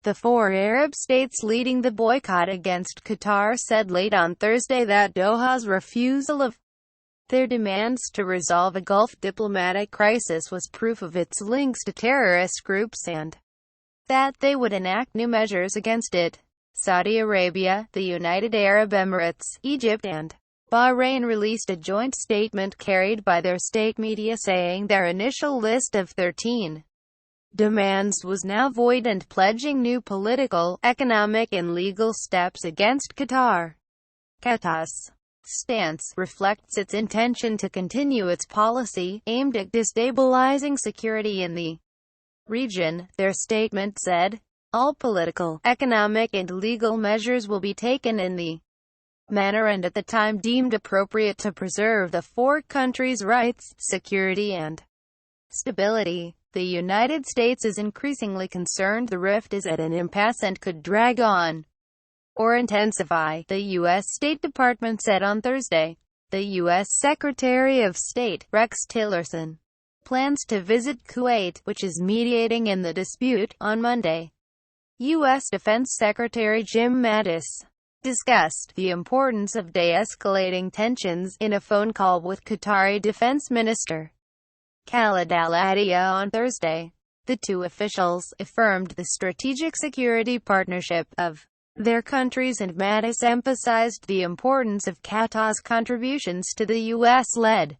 The four Arab states leading the boycott against Qatar said late on Thursday that Doha's refusal of their demands to resolve a Gulf diplomatic crisis was proof of its links to terrorist groups and that they would enact new measures against it. Saudi Arabia, the United Arab Emirates, Egypt, and Bahrain released a joint statement carried by their state media saying their initial list of 13 demands was now void and pledging new political, economic and legal steps against Qatar. Qatar's stance reflects its intention to continue its policy, aimed at destabilizing security in the region, their statement said. All political, economic and legal measures will be taken in the manner and at the time deemed appropriate to preserve the four countries' rights, security and stability. The United States is increasingly concerned the rift is at an impasse and could drag on or intensify, the U.S. State Department said on Thursday. The U.S. Secretary of State, Rex Tillerson, plans to visit Kuwait, which is mediating in the dispute, on Monday. U.S. Defense Secretary Jim Mattis discussed the importance of de-escalating tensions in a phone call with Qatari Defense Minister Khalid al-Attiyah on Thursday. The two officials affirmed the strategic security partnership of their countries, and Mattis emphasized the importance of Qatar's contributions to the U.S.-led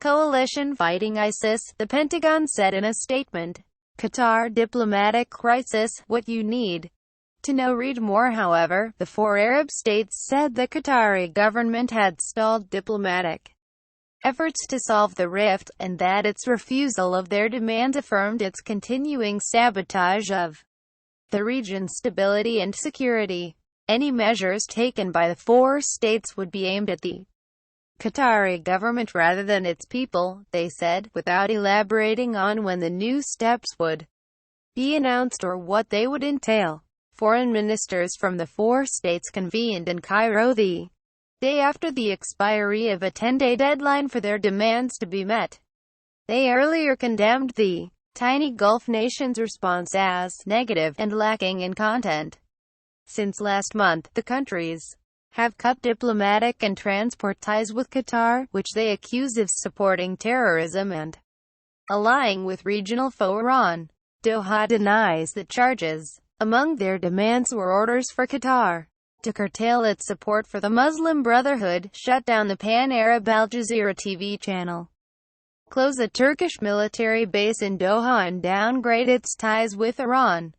coalition fighting ISIS, the Pentagon said in a statement. Qatar diplomatic crisis, what you need to know. Read more. However, the four Arab states said the Qatari government had stalled diplomatic efforts to solve the rift, and that its refusal of their demands affirmed its continuing sabotage of the region's stability and security. Any measures taken by the four states would be aimed at the Qatari government rather than its people, they said, without elaborating on when the new steps would be announced or what they would entail. Foreign ministers from the four states convened in Cairo the day after the expiry of a 10-day deadline for their demands to be met. They earlier condemned the tiny Gulf nation's response as negative and lacking in content. Since last month, the countries have cut diplomatic and transport ties with Qatar, which they accuse of supporting terrorism and allying with regional foe Iran. Doha denies the charges. Among their demands were orders for Qatar to curtail its support for the Muslim Brotherhood, shut down the Pan-Arab Al Jazeera TV channel, close a Turkish military base in Doha and downgrade its ties with Iran.